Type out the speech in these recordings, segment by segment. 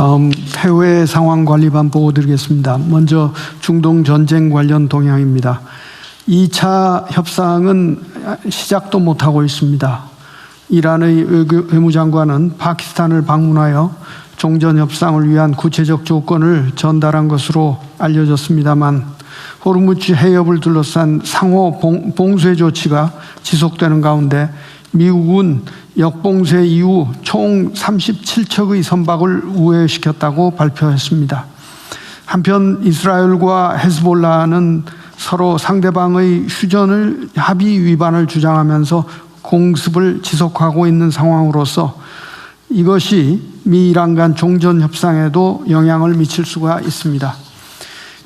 다음 해외 상황 관리반 보고 드리겠습니다. 먼저 중동 전쟁 관련 동향입니다. 2차 협상은 시작도 못하고 있습니다. 이란의 외무장관은 파키스탄을 방문하여 종전협상을 위한 구체적 조건을 전달한 것으로 알려졌습니다만 호르무즈 해협을 둘러싼 상호 봉쇄 조치가 지속되는 가운데 미국은 역봉쇄 이후 총 37척의 선박을 우회시켰다고 발표했습니다. 한편 이스라엘과 헤즈볼라는 서로 상대방의 휴전을 합의 위반을 주장하면서 공습을 지속하고 있는 상황으로서 이것이 미 이란 간 종전 협상에도 영향을 미칠 수가 있습니다.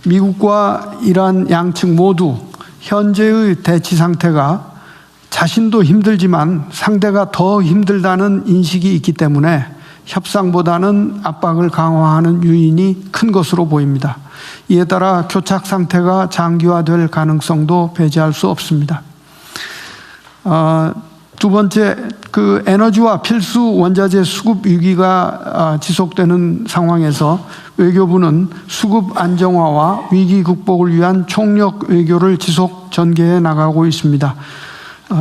미국과 이란 양측 모두 현재의 대치 상태가 자신도 힘들지만 상대가 더 힘들다는 인식이 있기 때문에 협상보다는 압박을 강화하는 요인이 큰 것으로 보입니다. 이에 따라 교착 상태가 장기화될 가능성도 배제할 수 없습니다. 두 번째, 에너지와 필수 원자재 수급 위기가 지속되는 상황에서 외교부는 수급 안정화와 위기 극복을 위한 총력 외교를 지속 전개해 나가고 있습니다.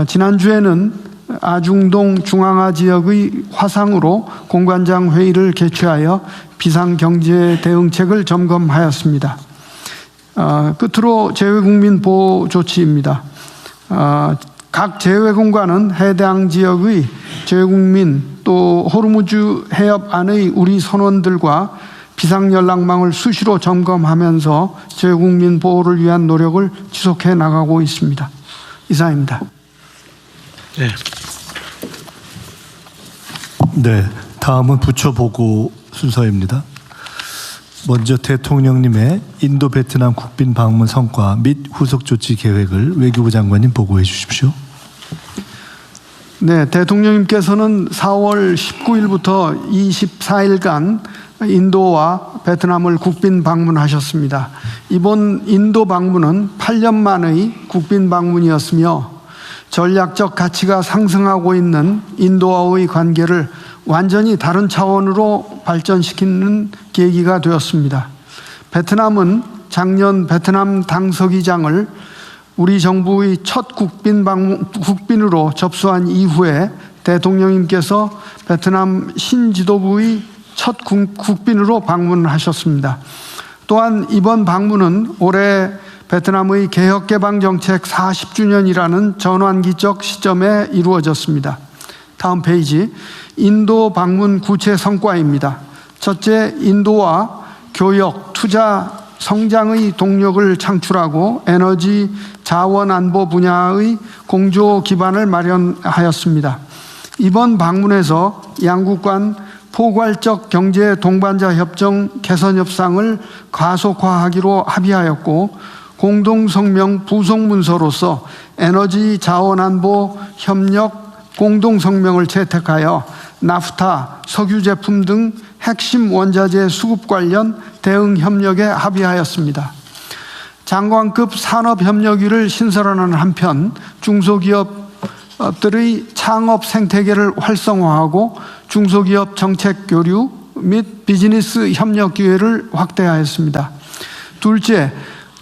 지난주에는 아중동 중앙아 지역의 화상으로 공관장 회의를 개최하여 비상경제 대응책을 점검하였습니다. 끝으로 재외국민 보호 조치입니다. 각 재외국가는 해당 지역의 재외국민 또 호르무즈 해협 안의 우리 선원들과 비상연락망을 수시로 점검하면서 재외국민 보호를 위한 노력을 지속해 나가고 있습니다. 이상입니다. 네, 다음은 부처 보고 순서입니다. 먼저 대통령님의 인도 베트남 국빈 방문 성과 및 후속 조치 계획을 외교부 장관님 보고해 주십시오. 네, 대통령님께서는 4월 19일부터 24일간 인도와 베트남을 국빈 방문하셨습니다. 이번 인도 방문은 8년 만의 국빈 방문이었으며 전략적 가치가 상승하고 있는 인도와의 관계를 완전히 다른 차원으로 발전시키는 계기가 되었습니다. 베트남은 작년 베트남 당서기장을 우리 정부의 첫 국빈으로 접수한 이후에 대통령님께서 베트남 신지도부의 첫 국빈으로 방문하셨습니다. 또한 이번 방문은 올해 베트남의 개혁개방정책 40주년이라는 전환기적 시점에 이루어졌습니다. 다음 페이지, 인도 방문 구체 성과입니다. 첫째, 인도와 교역, 투자, 성장의 동력을 창출하고 에너지, 자원 안보 분야의 공조 기반을 마련하였습니다. 이번 방문에서 양국 간 포괄적 경제 동반자 협정 개선 협상을 가속화하기로 합의하였고 공동성명 부속문서로서 에너지 자원안보 협력 공동성명을 채택하여 나프타, 석유 제품 등 핵심 원자재 수급 관련 대응 협력에 합의하였습니다. 장관급 산업협력위를 신설하는 한편 중소기업들의 창업 생태계를 활성화하고 중소기업 정책 교류 및 비즈니스 협력 기회를 확대하였습니다. 둘째,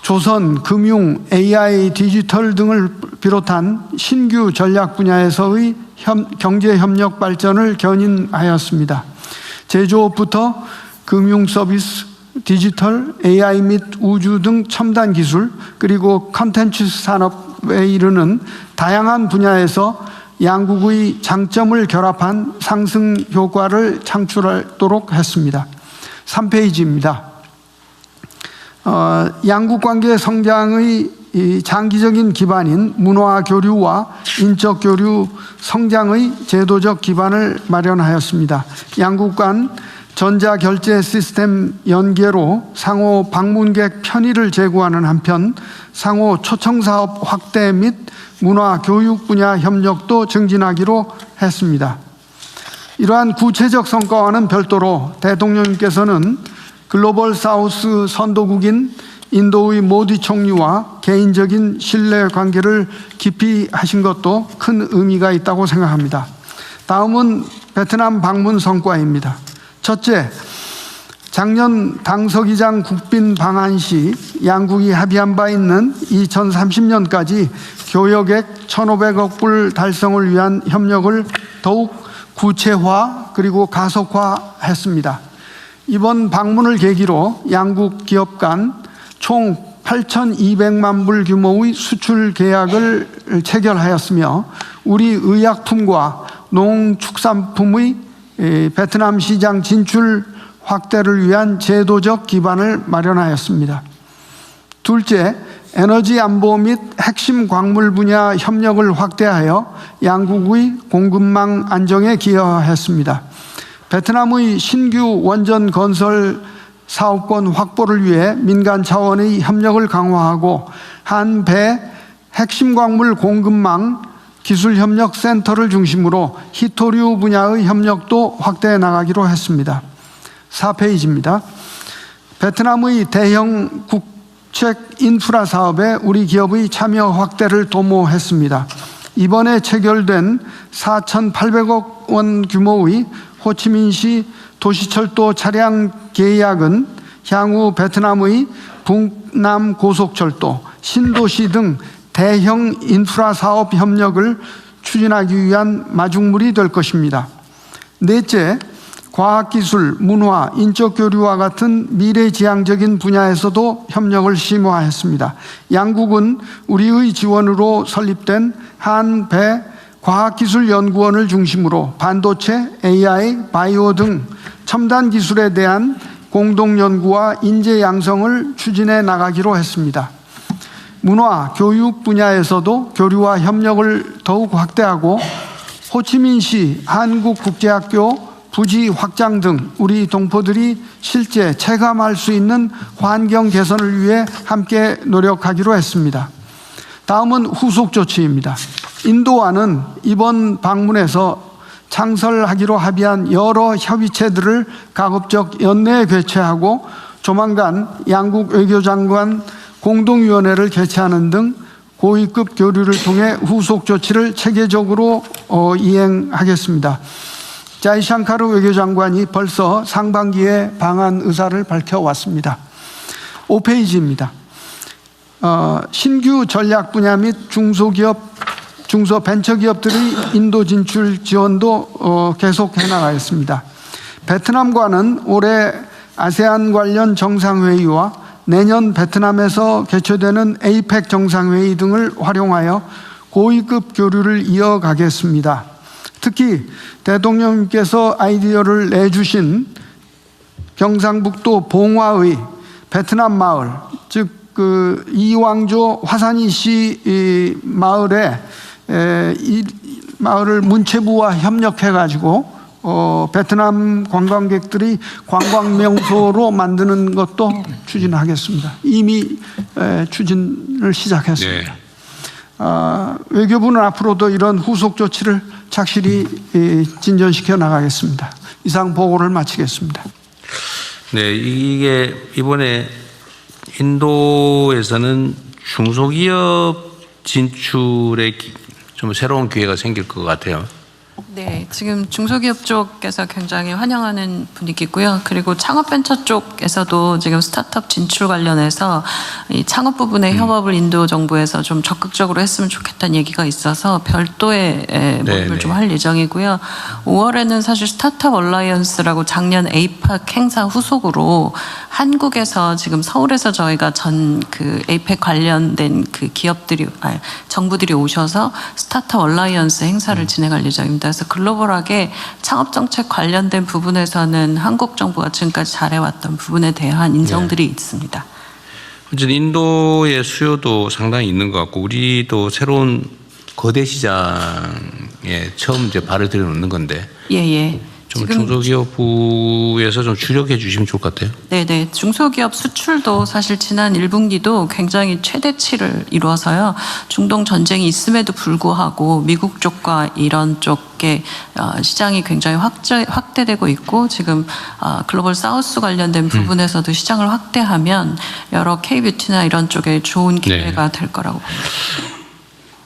조선, 금융, AI, 디지털 등을 비롯한 신규 전략 분야에서의 경제협력 발전을 견인하였습니다. 제조업부터 금융 서비스, 디지털, AI 및 우주 등 첨단 기술, 그리고 컨텐츠 산업에 이르는 다양한 분야에서 양국의 장점을 결합한 상승 효과를 창출하도록 했습니다. 3페이지입니다. 양국 관계 성장의 장기적인 기반인 문화 교류와 인적 교류 성장의 제도적 기반을 마련하였습니다. 양국 간 전자결제 시스템 연계로 상호 방문객 편의를 제고하는 한편 상호 초청사업 확대 및 문화 교육 분야 협력도 증진하기로 했습니다. 이러한 구체적 성과와는 별도로 대통령님께서는 글로벌 사우스 선도국인 인도의 모디 총리와 개인적인 신뢰 관계를 깊이 하신 것도 큰 의미가 있다고 생각합니다. 다음은 베트남 방문 성과입니다. 첫째, 작년 당서기장 국빈 방한 시 양국이 합의한 바 있는 2030년까지 교역액 1,500억 불 달성을 위한 협력을 더욱 구체화 그리고 가속화했습니다. 이번 방문을 계기로 양국 기업 간 총 8,200만 불 규모의 수출 계약을 체결하였으며 우리 의약품과 농축산품의 베트남 시장 진출 확대를 위한 제도적 기반을 마련하였습니다. 둘째, 에너지 안보 및 핵심 광물 분야 협력을 확대하여 양국의 공급망 안정에 기여했습니다. 베트남의 신규 원전 건설 사업권 확보를 위해 민간 차원의 협력을 강화하고 한배 핵심 광물 공급망 기술협력센터를 중심으로 히토류 분야의 협력도 확대해 나가기로 했습니다. 4페이지입니다. 베트남의 대형 국책 인프라 사업에 우리 기업의 참여 확대를 도모했습니다. 이번에 체결된 4,800억 원 규모의 호치민시 도시철도 차량 계약은 향후 베트남의 북남 고속철도, 신도시 등 대형 인프라 사업 협력을 추진하기 위한 마중물이 될 것입니다. 넷째, 과학기술, 문화, 인적 교류와 같은 미래지향적인 분야에서도 협력을 심화했습니다. 양국은 우리의 지원으로 설립된 한배 과학기술연구원을 중심으로 반도체, AI, 바이오 등 첨단 기술에 대한 공동연구와 인재 양성을 추진해 나가기로 했습니다. 문화, 교육 분야에서도 교류와 협력을 더욱 확대하고 호치민시 한국국제학교 부지 확장 등 우리 동포들이 실제 체감할 수 있는 환경 개선을 위해 함께 노력하기로 했습니다. 다음은 후속 조치입니다. 인도와는 이번 방문에서 창설하기로 합의한 여러 협의체들을 가급적 연내에 개최하고 조만간 양국 외교장관 공동위원회를 개최하는 등 고위급 교류를 통해 후속 조치를 체계적으로 이행하겠습니다. 자이샹카르 외교장관이 벌써 상반기에 방한 의사를 밝혀왔습니다. 5페이지입니다. 신규 전략 분야 및 중소벤처기업들의 인도 진출 지원도 계속해 나가겠습니다. 베트남과는 올해 아세안 관련 정상회의와 내년 베트남에서 개최되는 에이펙 정상회의 등을 활용하여 고위급 교류를 이어가겠습니다. 특히 대통령님께서 아이디어를 내주신 경상북도 봉화의 베트남 마을, 즉 이왕조 화산이 씨 마을에 이 마을을 문체부와 협력해가지고 베트남 관광객들이 관광 명소로 만드는 것도 추진하겠습니다. 이미 추진을 시작했습니다. 네. 외교부는 앞으로도 이런 후속 조치를 착실히 진전시켜 나가겠습니다. 이상 보고를 마치겠습니다. 네, 이게 이번에 인도에서는 중소기업 진출에 좀 새로운 기회가 생길 것 같아요. 네, 지금 중소기업 쪽에서 굉장히 환영하는 분위기고요. 그리고 창업벤처 쪽에서도 지금 스타트업 진출 관련해서 이 창업 부분의 협업을 인도 정부에서 좀 적극적으로 했으면 좋겠다는 얘기가 있어서 별도의 모임을 좀 할 예정이고요. 5월에는 사실 스타트업 얼라이언스라고 작년 에이펙 행사 후속으로 한국에서 지금 서울에서 저희가 전 그 에이펙 관련된 그 기업들이 정부들이 오셔서 스타트업 얼라이언스 행사를 진행할 예정입니다. 그래서 글로벌하게 창업 정책 관련된 부분에서는 한국 정부가 지금까지 잘해왔던 부분에 대한 인정들이 있습니다. 어쨌든 인도의 수요도 상당히 있는 것 같고 우리도 새로운 거대 시장에 처음 이제 발을 들여놓는 건데. 예. 좀 중소기업부에서 좀 주력해 주시면 좋을 것 같아요. 네네. 중소기업 수출도 사실 지난 1분기도 굉장히 최대치를 이루어서요. 중동 전쟁이 있음에도 불구하고 미국 쪽과 이런 쪽의 시장이 굉장히 확대되고 있고 지금 글로벌 사우스 관련된 부분에서도 시장을 확대하면 여러 K뷰티나 이런 쪽에 좋은 기회가 될 거라고 봅니다.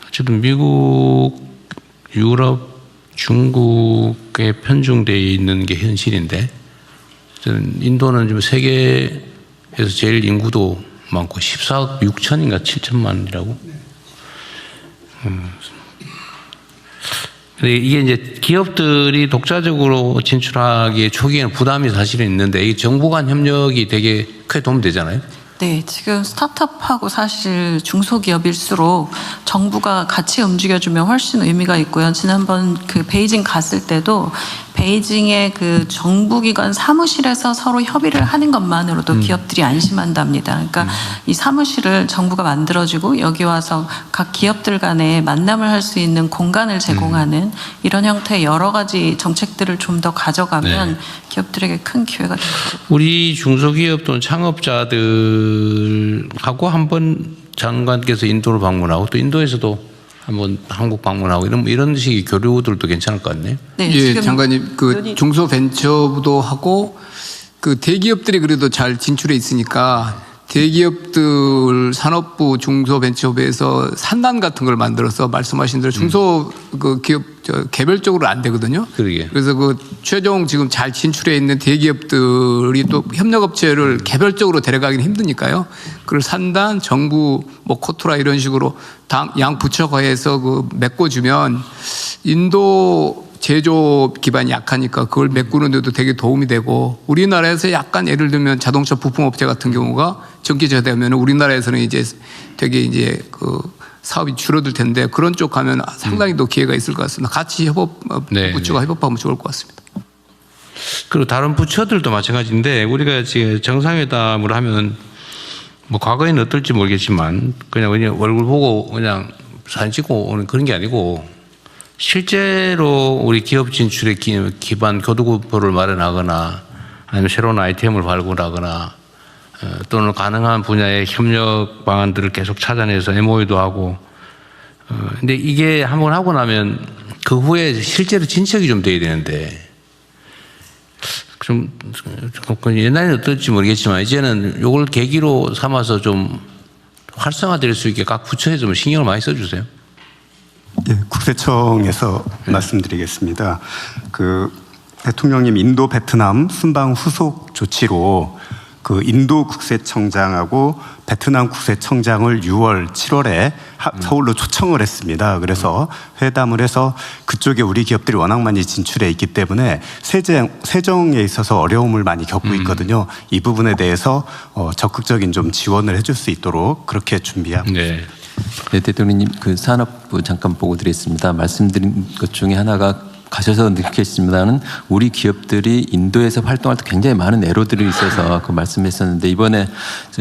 어쨌든 미국, 유럽, 중국에 편중되어 있는 게 현실인데 저는 인도는 지금 세계에서 제일 인구도 많고 14억 6천인가 7천만이라고. 근데 이게 이제 기업들이 독자적으로 진출하기에 초기에는 부담이 사실은 있는데 이 정부 간 협력이 되게 크게 도움되잖아요. 네, 지금 스타트업하고 사실 중소기업일수록 정부가 같이 움직여주면 훨씬 의미가 있고요. 지난번 그 베이징 갔을 때도 베이징의 그 정부기관 사무실에서 서로 협의를 하는 것만으로도 기업들이 안심한답니다. 그러니까 이 사무실을 정부가 만들어주고 여기 와서 각 기업들 간에 만남을 할 수 있는 공간을 제공하는 이런 형태의 여러 가지 정책들을 좀 더 가져가면 네. 기업들에게 큰 기회가 될 거예요. 우리 중소기업 또는 창업자들하고 한번 장관께서 인도를 방문하고 또 인도에서도 한번 한국 방문하고 이런 식의 교류들도 괜찮을 것 같네요. 네, 예, 지금 장관님 그 중소벤처부도 하고 그 대기업들이 그래도 잘 진출해 있으니까 대기업들 산업부 중소벤처부에서 산단 같은 걸 만들어서 말씀하신 대로 중소 그 기업 개별적으로 안 되거든요. 그러게. 그래서 그 최종 지금 잘 진출해 있는 대기업들이 또 협력업체를 개별적으로 데려가기는 힘드니까요. 그걸 산단, 정부, 뭐 코토라 이런 식으로 양 부처가해서 그 메꿔주면 인도 제조 기반이 약하니까 그걸 메꾸는 데도 되게 도움이 되고 우리나라에서 약간 예를 들면 자동차 부품업체 같은 경우가 전기제되면 우리나라에서는 이제 되게 이제 그 사업이 줄어들 텐데 그런 쪽 가면 상당히 더 기회가 있을 것 같습니다. 같이 네, 부처가 협업하면 좋을 것 같습니다. 그리고 다른 부처들도 마찬가지인데 우리가 지금 정상회담을 하면 뭐 과거에는 어떨지 모르겠지만 그냥 얼굴 보고 그냥 사진 찍고 오는 그런 게 아니고 실제로 우리 기업 진출의 기반 교두구표를 마련하거나 아니면 새로운 아이템을 발굴하거나 또는 가능한 분야의 협력 방안들을 계속 찾아내서 MOU도 하고 근데 이게 한번 하고 나면 그 후에 실제로 진척이 좀 돼야 되는데 좀 옛날에는 어떨지 모르겠지만 이제는 이걸 계기로 삼아서 좀 활성화될 수 있게 각 부처에 좀 신경을 많이 써주세요. 예, 국세청에서 말씀드리겠습니다. 그 대통령님 인도 베트남 순방 후속 조치로 그 인도 국세청장하고 베트남 국세청장을 6월, 7월에 서울로 초청을 했습니다. 그래서 회담을 해서 그쪽에 우리 기업들이 워낙 많이 진출해 있기 때문에 세정에 있어서 어려움을 많이 겪고 있거든요. 이 부분에 대해서 적극적인 좀 지원을 해줄 수 있도록 그렇게 준비합니다. 네. 네, 대통령님 그 산업부 잠깐 보고 드렸습니다. 말씀드린 것 중에 하나가 가셔서 느꼈습니다는 우리 기업들이 인도에서 활동할 때 굉장히 많은 애로들이 있어서 그 말씀했었는데 이번에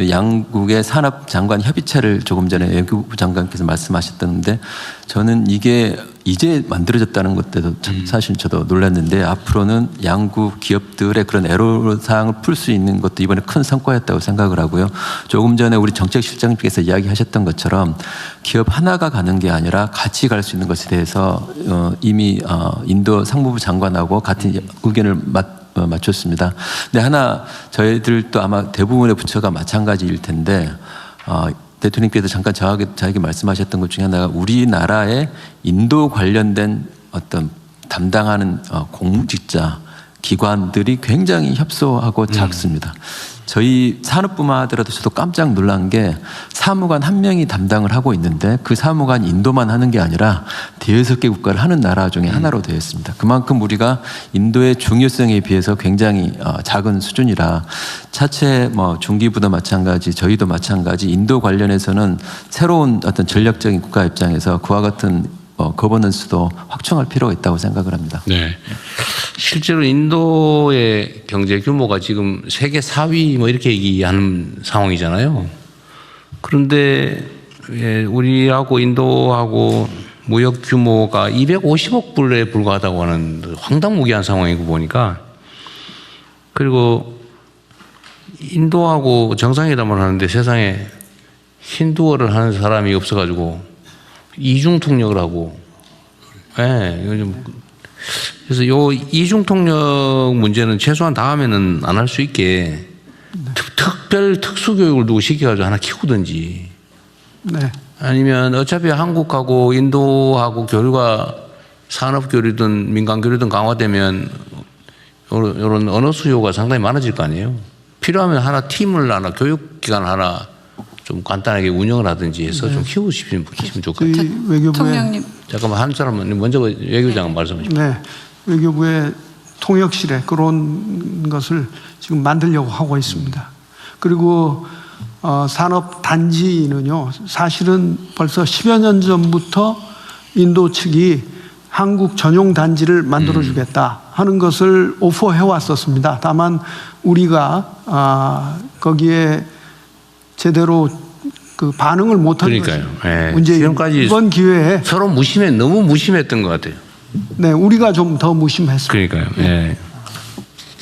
양국의 산업 장관 협의체를 조금 전에 외교부 장관께서 말씀하셨던데 저는 이게 이제 만들어졌다는 것도 사실 저도 놀랐는데 앞으로는 양국 기업들의 그런 애로사항을 풀 수 있는 것도 이번에 큰 성과였다고 생각을 하고요. 조금 전에 우리 정책실장님께서 이야기하셨던 것처럼 기업 하나가 가는 게 아니라 같이 갈 수 있는 것에 대해서 이미 인도 상무부 장관하고 같은 의견을 맞췄습니다. 근데 하나 저희들도 아마 대부분의 부처가 마찬가지일 텐데 대통령께서 잠깐 저에게 말씀하셨던 것 중에 하나가 우리나라의 인도 관련된 어떤 담당하는 공직자 기관들이 굉장히 협소하고 작습니다. 저희 산업부만 하더라도 저도 깜짝 놀란 게 사무관 한 명이 담당을 하고 있는데 그 사무관이 인도만 하는 게 아니라 대여섯 개 국가를 하는 나라 중에 하나로 되어 있습니다. 그만큼 우리가 인도의 중요성에 비해서 굉장히 작은 수준이라 차체 뭐 중기부도 마찬가지 저희도 마찬가지 인도 관련해서는 새로운 어떤 전략적인 국가 입장에서 그와 같은 거버넌스도 확충할 필요가 있다고 생각을 합니다. 네. 실제로 인도의 경제 규모가 지금 세계 4위 뭐 이렇게 얘기하는 상황이잖아요. 그런데 우리하고 인도하고 무역 규모가 250억 불에 불과하다고 하는 황당무계한 상황이고 보니까 그리고 인도하고 정상회담을 하는데 세상에 힌두어를 하는 사람이 없어가지고 이중 통역을 하고, 예, 요즘 그래서 요 이중 통역 문제는 최소한 다음에는 안 할 수 있게 특별 특수 교육을 누구 시켜가지고 하나 키우든지, 네. 아니면 어차피 한국하고 인도하고 교류가 산업 교류든 민간 교류든 강화되면 이런 언어 수요가 상당히 많아질 거 아니에요. 필요하면 하나 팀을 하나 교육기관 하나 좀 간단하게 운영을 하든지 해서 좀 키우시면 좋겠어요. 저희 외교부에 대통령님. 잠깐만 한 사람은 먼저 외교장 말씀하시죠. 네, 외교부의 통역실에 그런 것을 지금 만들려고 하고 있습니다. 그리고 산업 단지는요, 사실은 벌써 10여 년 전부터 인도 측이 한국 전용 단지를 만들어주겠다 하는 것을 오퍼해 왔었습니다. 다만 우리가 거기에 제대로 그 반응을 못한 것이 그러니까요. 예. 문제입니다. 지금까지 이번 기회에 서로 너무 무심했던 것 같아요. 네, 우리가 좀 더 무심했습니다. 그러니까요. 예.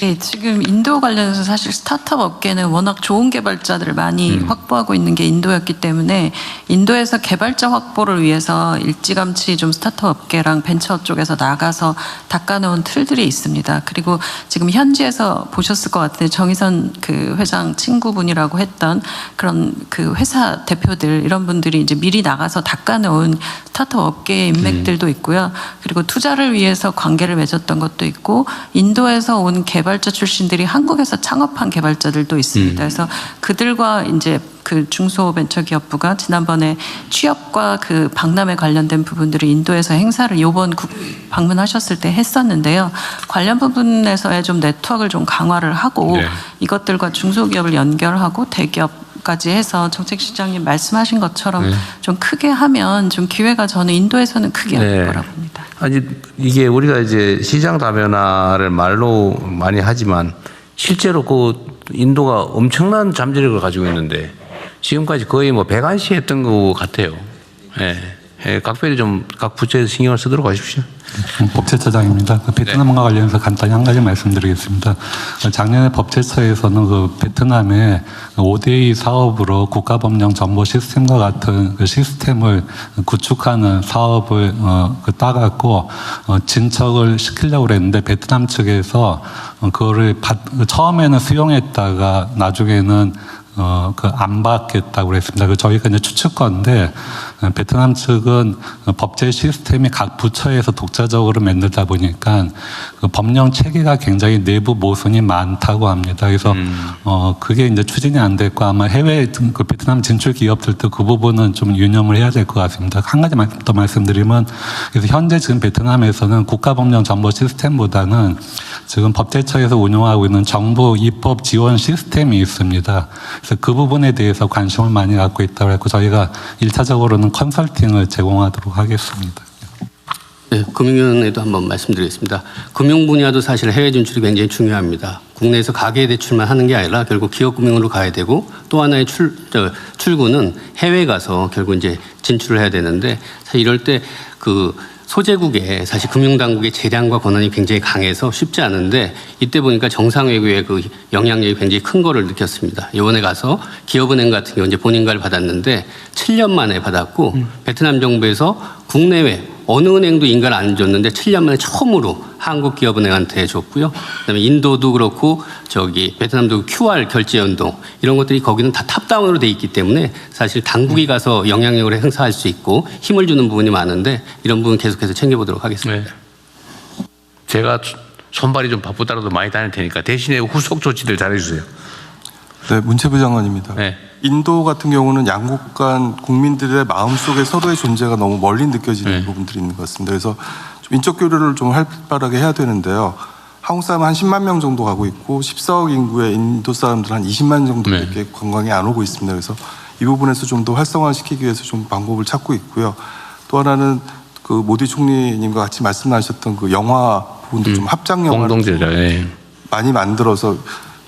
네, 지금 인도 관련해서 사실 스타트업 업계는 워낙 좋은 개발자들을 많이 확보하고 있는 게 인도였기 때문에 인도에서 개발자 확보를 위해서 일찌감치 좀 스타트업 업계랑 벤처 쪽에서 나가서 닦아놓은 틀들이 있습니다. 그리고 지금 현지에서 보셨을 것 같은데 정의선 그 회장 친구분이라고 했던 그런 그 회사 대표들 이런 분들이 이제 미리 나가서 닦아놓은 스타트업 업계의 인맥들도 있고요. 그리고 투자를 위해서 관계를 맺었던 것도 있고 인도에서 온 개발자 출신들이 한국에서 창업한 개발자들도 있습니다. 그래서 그들과 이제 그 중소벤처기업부가 지난번에 취업과 그 박람회 관련된 부분들을 인도에서 행사를 이번 방문하셨을 때 했었는데요. 관련 부분에서의 좀 네트워크를 좀 강화를 하고 네. 이것들과 중소기업을 연결하고 대기업까지 해서 정책시장님 말씀하신 것처럼 좀 크게 하면 좀 기회가 저는 인도에서는 크게 할 거라고 봅니다. 아니 이게 우리가 이제 시장 다변화를 말로 많이 하지만 실제로 그 인도가 엄청난 잠재력을 가지고 있는데 지금까지 거의 뭐 배관시 했던 것 같아요. 예. 예, 각별히 좀 각 부처에서 신경을 쓰도록 하십시오. 법제처장입니다. 베트남과 관련해서 간단히 한 가지 말씀드리겠습니다. 작년에 법제처에서는 그 베트남의 5대2 사업으로 국가법령 정보 시스템과 같은 그 시스템을 구축하는 사업을 따갖고 진척을 시키려고 그랬는데 베트남 측에서 그거를 처음에는 수용했다가 나중에는 안 받겠다고 그랬습니다. 저희가 이제 추측건데, 베트남 측은 법제 시스템이 각 부처에서 독자적으로 만들다 보니까 그 법령 체계가 굉장히 내부 모순이 많다고 합니다. 그래서, 그게 이제 추진이 안 됐고 아마 해외 그 베트남 진출 기업들도 그 부분은 좀 유념을 해야 될 것 같습니다. 한 가지 더 말씀드리면, 그래서 현재 지금 베트남에서는 국가법령 정보 시스템보다는 지금 법제처에서 운영하고 있는 정부 입법 지원 시스템이 있습니다. 그래서 그 부분에 대해서 관심을 많이 갖고 있다고 했고 저희가 1차적으로는 컨설팅을 제공하도록 하겠습니다. 네, 금융위원회도 한번 말씀드리겠습니다. 금융 분야도 사실 해외 진출이 굉장히 중요합니다. 국내에서 가계 대출만 하는 게 아니라 결국 기업 금융으로 가야 되고 또 하나의 출구는 해외 가서 결국 이제 진출을 해야 되는데 사실 이럴 때 그 소재국에 사실 금융당국의 재량과 권한이 굉장히 강해서 쉽지 않은데 이때 보니까 정상외교의 그 영향력이 굉장히 큰 거를 느꼈습니다. 이번에 가서 기업은행 같은 경우 이제 본인가를 받았는데 7년 만에 받았고 베트남 정부에서 국내외 어느 은행도 인가를 안 줬는데 7년 만에 처음으로 한국 기업은행한테 줬고요. 그다음에 인도도 그렇고 베트남도 QR 결제 연동 이런 것들이 거기는 다 탑다운으로 돼 있기 때문에 사실 당국이 가서 영향력을 행사할 수 있고 힘을 주는 부분이 많은데 이런 부분 계속해서 챙겨보도록 하겠습니다. 네. 제가 손발이 좀 바쁘더라도 많이 다닐 테니까 대신에 후속 조치들 잘해주세요. 네, 문체부 장관입니다. 네. 인도 같은 경우는 양국 간 국민들의 마음속에 서로의 존재가 너무 멀리 느껴지는 부분들이 있는 것 같습니다. 그래서 좀 인적 교류를 좀 활발하게 해야 되는데요. 한국 사람 한 10만 명 정도 가고 있고 14억 인구의 인도 사람들 한 20만 정도밖에 관광에 안 오고 있습니다. 그래서 이 부분에서 좀 더 활성화시키기 위해서 좀 방법을 찾고 있고요. 또 하나는 그 모디 총리님과 같이 말씀하셨던 그 영화 부분도 좀 합작 영화를 많이 만들어서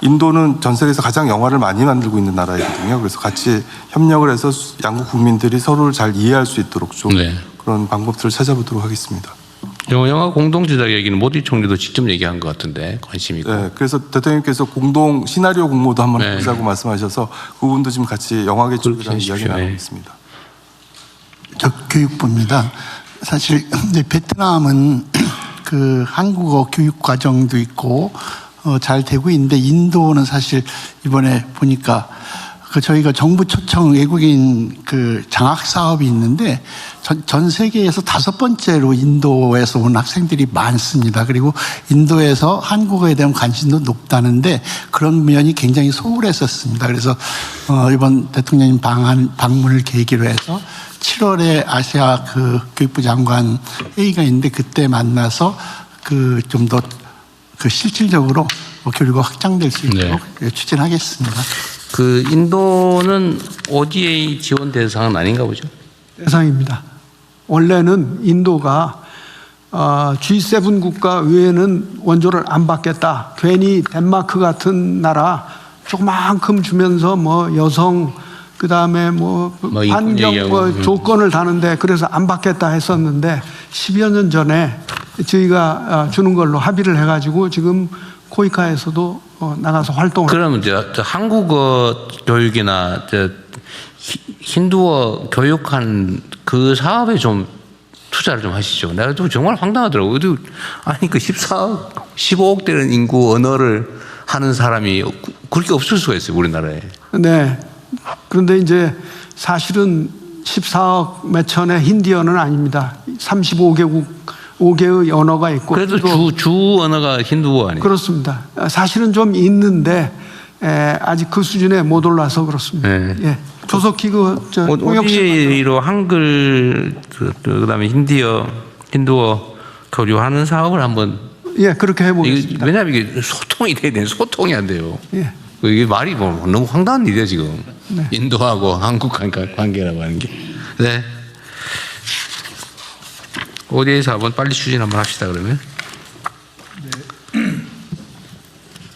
인도는 전 세계에서 가장 영화를 많이 만들고 있는 나라이거든요. 그래서 같이 협력을 해서 양국 국민들이 서로를 잘 이해할 수 있도록 좀 그런 방법들을 찾아보도록 하겠습니다. 영화 공동 제작 얘기는 모디 총리도 직접 얘기한 것 같은데 관심 있고. 네, 그래서 대통령께서 공동 시나리오 공모도 한번 해보자고 말씀하셔서 그 부분도 지금 같이 영화계 쪽이랑 이야기 나누고 있습니다. 저 교육부입니다. 사실 베트남은 그 한국어 교육 과정도 있고 잘 되고 있는데 인도는 사실 이번에 보니까 그 저희가 정부 초청 외국인 그 장학 사업이 있는데 전 세계에서 5번째로 인도에서 온 학생들이 많습니다. 그리고 인도에서 한국어에 대한 관심도 높다는데 그런 면이 굉장히 소홀했었습니다. 그래서 이번 대통령님 방문을 계기로 해서 7월에 아시아 그 교육부 장관 회의가 있는데 그때 만나서 그 좀 더 그 실질적으로 교류가 확장될 수 있도록 추진하겠습니다. 그 인도는 ODA 지원 대상은 아닌가 보죠? 대상입니다. 원래는 인도가 G7 국가 외에는 원조를 안 받겠다. 괜히 덴마크 같은 나라 조그만큼 주면서 뭐 여성 그다음에 뭐 환경 뭐 조건을 다는데 그래서 안 받겠다 했었는데 10여 년 전에 저희가 주는 걸로 합의를 해가지고 지금 코이카에서도 나가서 활동을. 그러면 한국어 교육이나 힌두어 교육한 그 사업에 좀 투자를 좀 하시죠. 내가 좀 정말 황당하더라고요. 아니 그 15억 되는 인구 언어를 하는 사람이 그렇게 없을 수가 있어요, 우리나라에. 네. 그런데 이제 사실은 14억 몇천의 힌디어는 아닙니다. 35개의 언어가 있고. 그래도 주 언어가 힌두어 아니에요? 그렇습니다. 사실은 좀 있는데 아직 그 수준에 못 올라서 그렇습니다. 네. 예. 조속히 ODA로 한글 그다음에 힌두어 교류하는 사업을 한번. 예, 그렇게 해보겠습니다. 왜냐하면 이게 소통이 돼야 되는 소통이 안 돼요. 예. 이게 말이 뭐 너무 황당한 일이야 지금. 네. 인도하고 한국 관계라고 하는 게. 네. ODA 사업은 빨리 추진 한번 합시다 그러면.